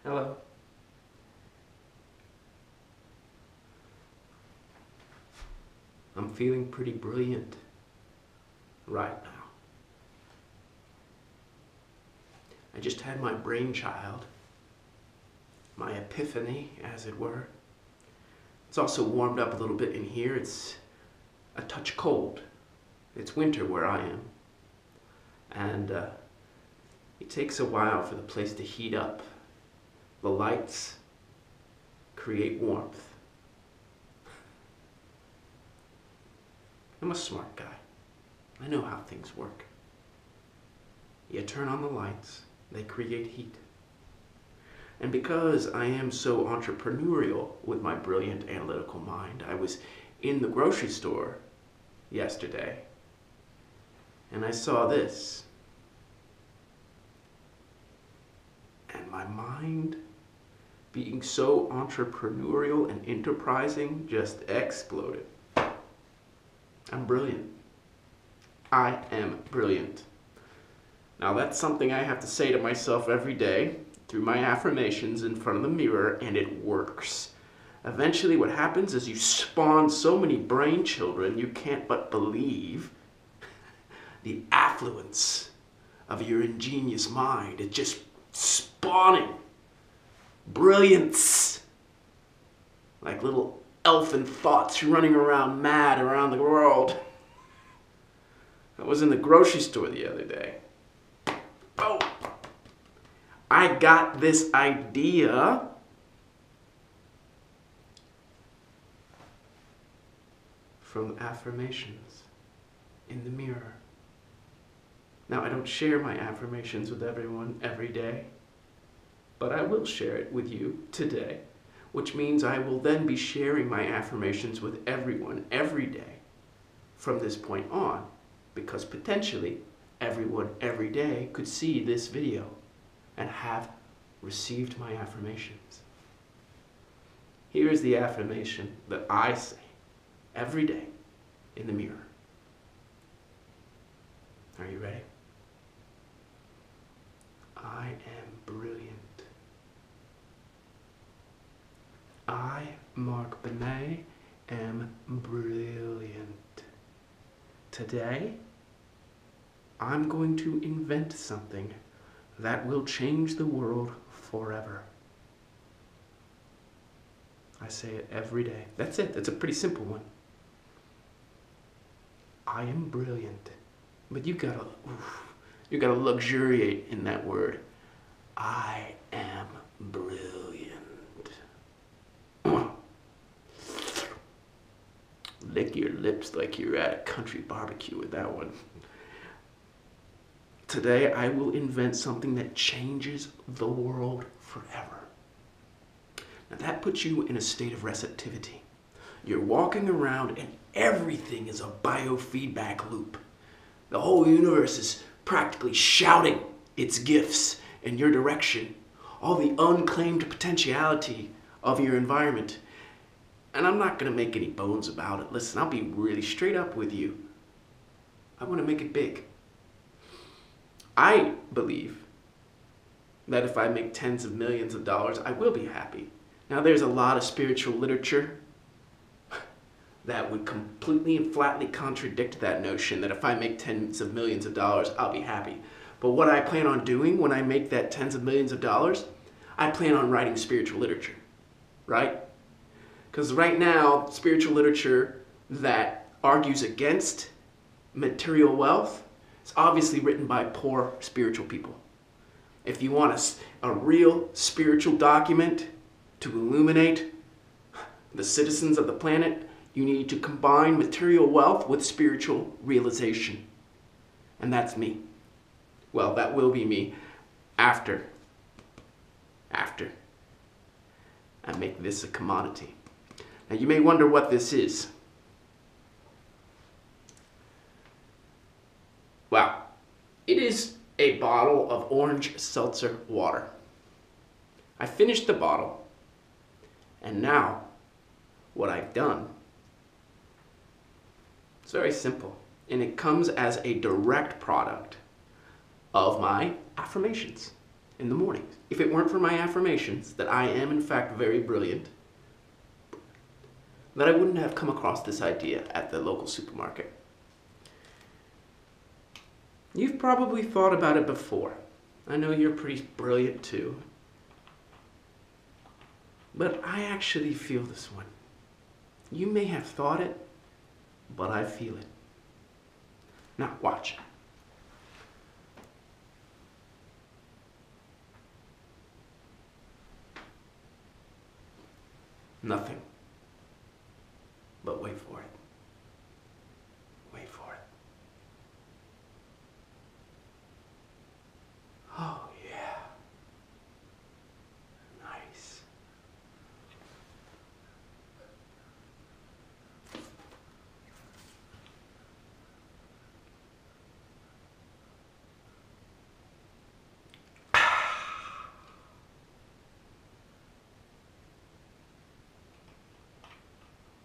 Hello. I'm feeling pretty brilliant right now. I just had my brainchild, my epiphany, as it were. It's also warmed up a little bit in here. It's a touch cold. It's winter where I am. And it takes a while for the place to heat up. The lights create warmth. I'm a smart guy. I know how things work. You turn on the lights, they create heat. And because I am so entrepreneurial with my brilliant analytical mind, I was in the grocery store yesterday and I saw this. And my mind, being so entrepreneurial and enterprising, just exploded. I'm brilliant. I am brilliant. Now that's something I have to say to myself every day through my affirmations in front of the mirror, and it works. Eventually what happens is you spawn so many brain children you can't but believe the affluence of your ingenious mind. It's just spawning brilliance like little elfin thoughts running around mad around the world. I was in the grocery store the other day. Oh, I got this idea from affirmations in the mirror. Now, I don't share my affirmations with everyone every day, but I will share it with you today, which means I will then be sharing my affirmations with everyone every day from this point on, because potentially everyone every day could see this video and have received my affirmations. Here is the affirmation that I say every day in the mirror. Are you ready? I am brilliant. I, Mark Benet, am brilliant. Today, I'm going to invent something that will change the world forever. I say it every day. That's it. It's a pretty simple one. I am brilliant. But you gotta luxuriate in that word. I am brilliant. Lick your lips like you're at a country barbecue with that one. Today, I will invent something that changes the world forever. Now that puts you in a state of receptivity. You're walking around and everything is a biofeedback loop. The whole universe is practically shouting its gifts in your direction. All the unclaimed potentiality of your environment. And I'm not going to make any bones about it. Listen, I'll be really straight up with you. I want to make it big. I believe that if I make tens of millions of dollars, I will be happy. Now, there's a lot of spiritual literature that would completely and flatly contradict that notion that if I make tens of millions of dollars, I'll be happy. But what I plan on doing when I make that tens of millions of dollars, I plan on writing spiritual literature, right? Because right now, spiritual literature that argues against material wealth is obviously written by poor spiritual people. If you want a real spiritual document to illuminate the citizens of the planet, you need to combine material wealth with spiritual realization. And that's me. Well, that will be me after I make this a commodity. Now you may wonder what this is. Wow, it is a bottle of orange seltzer water. I finished the bottle, and now what I've done, it's very simple, and it comes as a direct product of my affirmations. in the mornings. If it weren't for my affirmations that I am in fact very brilliant, that I wouldn't have come across this idea at the local supermarket. You've probably thought about it before. I know you're pretty brilliant too. But I actually feel this one. You may have thought it, but I feel it. Now watch. Nothing. But wait for it. Wait for it. Oh yeah. Nice.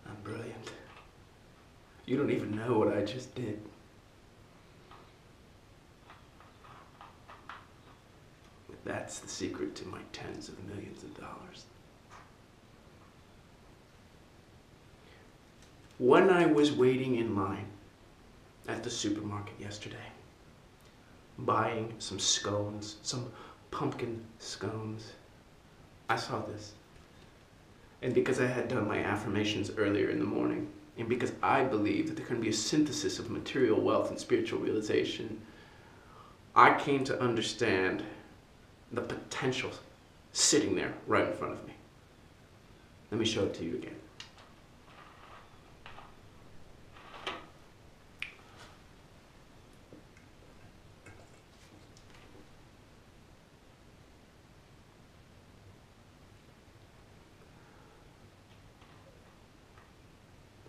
I'm brilliant. You don't even know what I just did. That's the secret to my tens of millions of dollars. When I was waiting in line at the supermarket yesterday, buying some scones, some pumpkin scones, I saw this. And because I had done my affirmations earlier in the morning, and because I believe that there can be a synthesis of material wealth and spiritual realization, I came to understand the potential sitting there right in front of me. Let me show it to you again.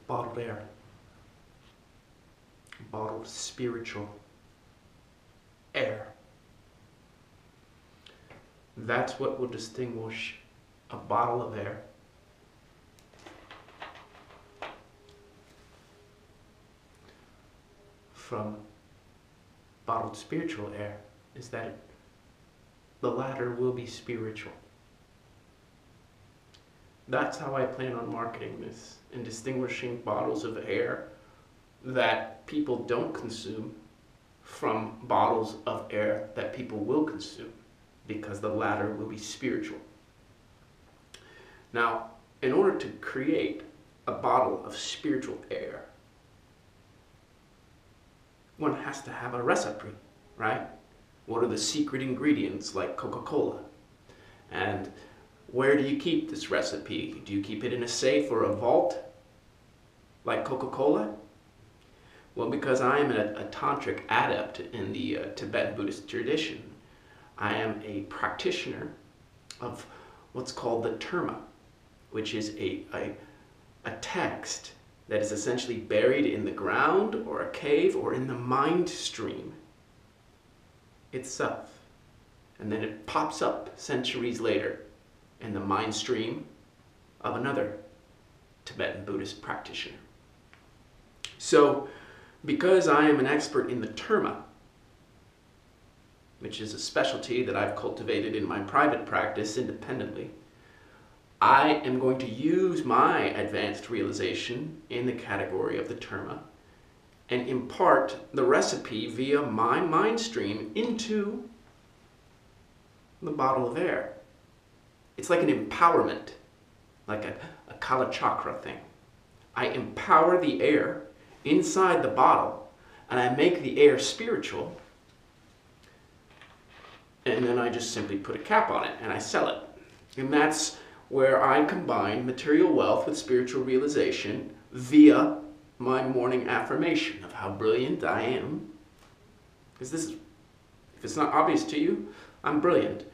Bottled air. Bottled spiritual air. That's what will distinguish a bottle of air from bottled spiritual air, is that the latter will be spiritual. That's how I plan on marketing this, and distinguishing bottles of air that people don't consume from bottles of air that people will consume, because the latter will be spiritual. Now, in order to create a bottle of spiritual air, one has to have a recipe, right? What are the secret ingredients, like Coca-Cola? And where do you keep this recipe? Do you keep it in a safe or a vault, like Coca-Cola? Well, because I am a tantric adept in the Tibetan Buddhist tradition, I am a practitioner of what's called the Terma, which is a text that is essentially buried in the ground or a cave or in the mind stream itself. And then it pops up centuries later in the mind stream of another Tibetan Buddhist practitioner. So, because I am an expert in the Terma, which is a specialty that I've cultivated in my private practice independently, I am going to use my advanced realization in the category of the Terma and impart the recipe via my mind stream into the bottle of air. It's like an empowerment, like a Kala Chakra thing. I empower the air inside the bottle, and I make the air spiritual, and then I just simply put a cap on it and I sell it. And that's where I combine material wealth with spiritual realization via my morning affirmation of how brilliant I am. Because this is, if it's not obvious to you, I'm brilliant.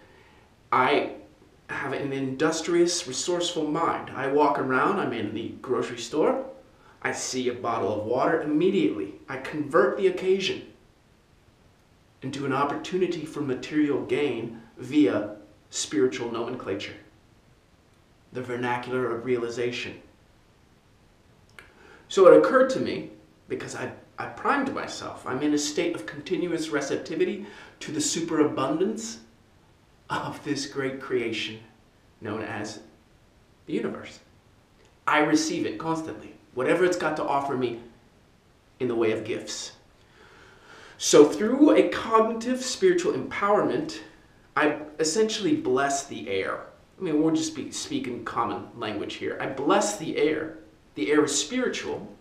I have an industrious, resourceful mind. I walk around, I'm in the grocery store, I see a bottle of water, immediately I convert the occasion into an opportunity for material gain via spiritual nomenclature, the vernacular of realization. So it occurred to me, because I primed myself, I'm in a state of continuous receptivity to the superabundance of this great creation known as the universe. I receive it constantly, whatever it's got to offer me in the way of gifts. So through a cognitive spiritual empowerment, I essentially bless the air. I mean, we're just speaking common language here. I bless the air. The air is spiritual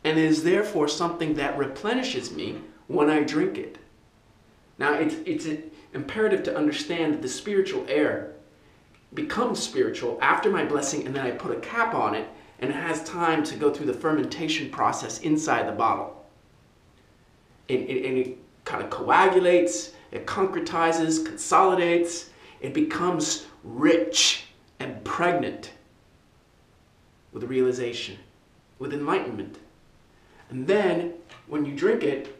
and is therefore something that replenishes me when I drink it. Now, it's imperative to understand that the spiritual air becomes spiritual after my blessing, and then I put a cap on it, and it has time to go through the fermentation process inside the bottle. And it kind of coagulates, it concretizes, consolidates, it becomes rich and pregnant with realization, with enlightenment. And then when you drink it,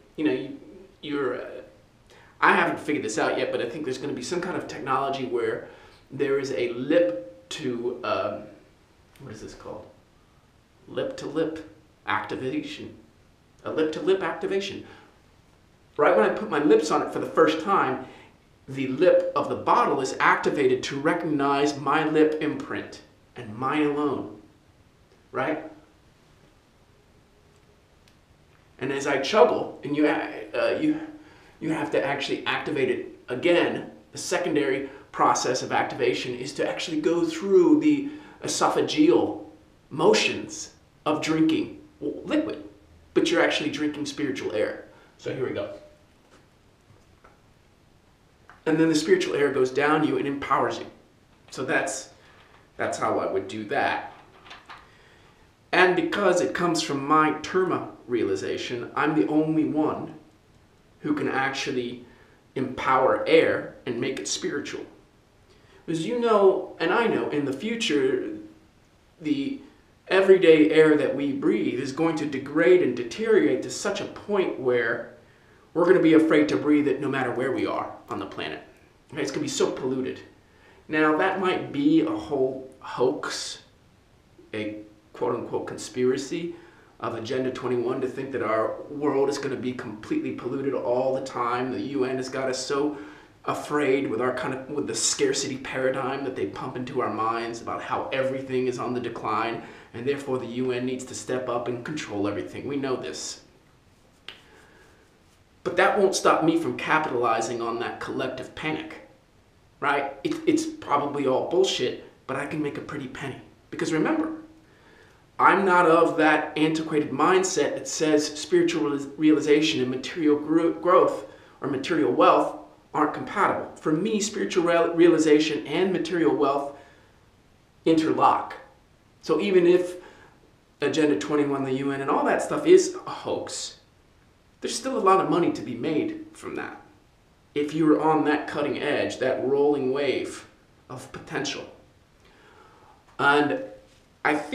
I haven't figured this out yet, but I think there's going to be some kind of technology where there is a lip to, what is this called? Lip to lip activation. A lip to lip activation. Right when I put my lips on it for the first time, the lip of the bottle is activated to recognize my lip imprint and mine alone. Right? And as I chuggle, and you have to actually activate it again, the secondary process of activation is to actually go through the esophageal motions of drinking liquid, but you're actually drinking spiritual air. So here we go. And then the spiritual air goes down you and empowers you. So that's how I would do that. And because it comes from my terma realization, I'm the only one who can actually empower air and make it spiritual. Because you know, and I know, in the future, the everyday air that we breathe is going to degrade and deteriorate to such a point where we're going to be afraid to breathe it no matter where we are on the planet. Okay, it's going to be so polluted. Now, that might be a whole hoax, a quote-unquote conspiracy of Agenda 21 to think that our world is going to be completely polluted all the time. The UN has got us so afraid with the scarcity paradigm that they pump into our minds about how everything is on the decline, and therefore the UN needs to step up and control everything. We know this. But that won't stop me from capitalizing on that collective panic, right? It's probably all bullshit, but I can make a pretty penny. Because remember, I'm not of that antiquated mindset that says spiritual realization and material growth or material wealth aren't compatible. For me, spiritual realization and material wealth interlock. So even if Agenda 21, the UN, and all that stuff is a hoax, there's still a lot of money to be made from that. If you're on that cutting edge, that rolling wave of potential. And I've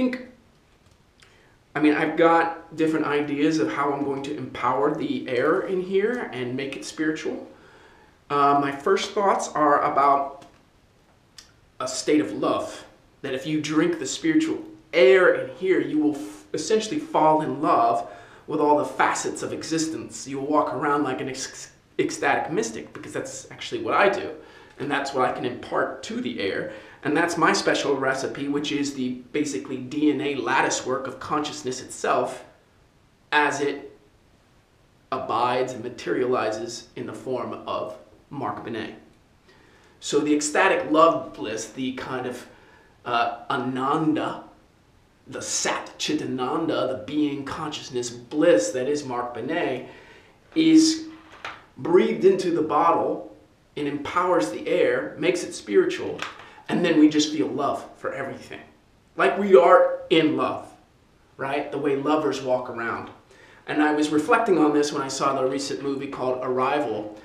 got different ideas of how I'm going to empower the air in here and make it spiritual. My first thoughts are about a state of love. That if you drink the spiritual air in here, you will essentially fall in love with all the facets of existence. You'll walk around like an ecstatic mystic, because that's actually what I do. And that's what I can impart to the air. And that's my special recipe, which is the basically DNA lattice work of consciousness itself as it abides and materializes in the form of Mark Benet. So the ecstatic love bliss, the kind of Ananda, the Sat Chitananda, the being consciousness bliss that is Mark Benet, is breathed into the bottle and empowers the air, makes it spiritual, and then we just feel love for everything. Like we are in love, right? The way lovers walk around. And I was reflecting on this when I saw the recent movie called Arrival.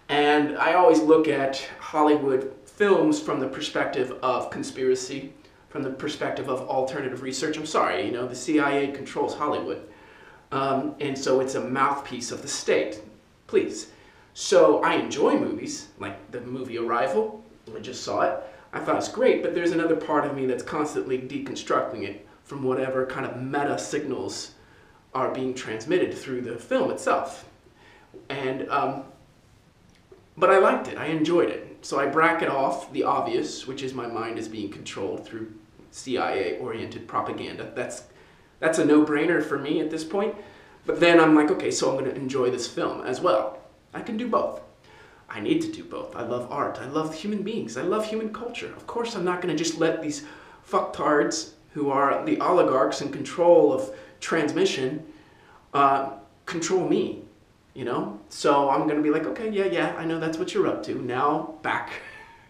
And I always look at Hollywood films from the perspective of conspiracy, from the perspective of alternative research. I'm sorry, the CIA controls Hollywood. And so it's a mouthpiece of the state. Please. So I enjoy movies, like the movie Arrival. I just saw it. I thought it's great, but there's another part of me that's constantly deconstructing it from whatever kind of meta signals are being transmitted through the film itself. And but I liked it. I enjoyed it. So I bracket off the obvious, which is my mind is being controlled through CIA-oriented propaganda. That's a no-brainer for me at this point. But then I'm like, okay, so I'm going to enjoy this film as well. I can do both. I need to do both. I love art. I love human beings. I love human culture. Of course, I'm not going to just let these fucktards who are the oligarchs in control of transmission control me, you know? So I'm going to be like, okay, yeah, I know that's what you're up to. Now back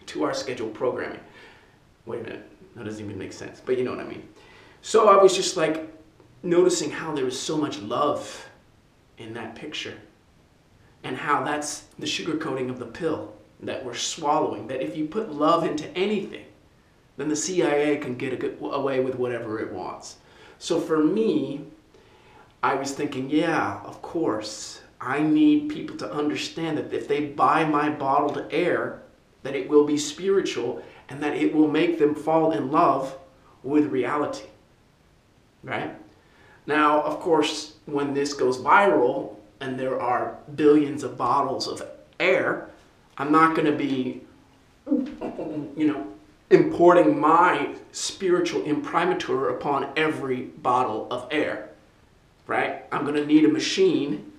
to our scheduled programming. Wait a minute. That doesn't even make sense. But you know what I mean. So I was just like noticing how there was so much love in that picture. And how that's the sugarcoating of the pill that we're swallowing. That if you put love into anything, then the CIA can get away with whatever it wants. So for me, I was thinking, yeah, of course, I need people to understand that if they buy my bottled air, that it will be spiritual and that it will make them fall in love with reality, right? Now, of course, when this goes viral and there are billions of bottles of air, I'm not going to be, importing my spiritual imprimatur upon every bottle of air, right? I'm going to need a machine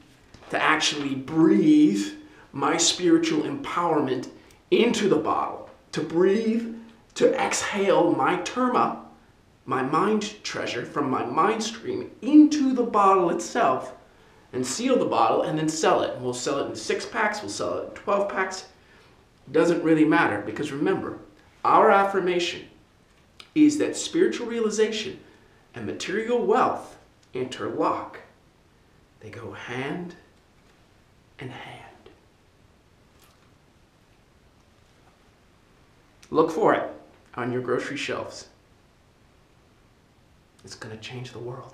to actually breathe my spiritual empowerment into the bottle, to breathe, to exhale my terma, my mind treasure from my mind stream into the bottle itself and seal the bottle and then sell it. And we'll sell it in 6-packs, we'll sell it in 12-packs. It doesn't really matter because remember, our affirmation is that spiritual realization and material wealth interlock. They go hand in hand. Look for it on your grocery shelves. It's going to change the world.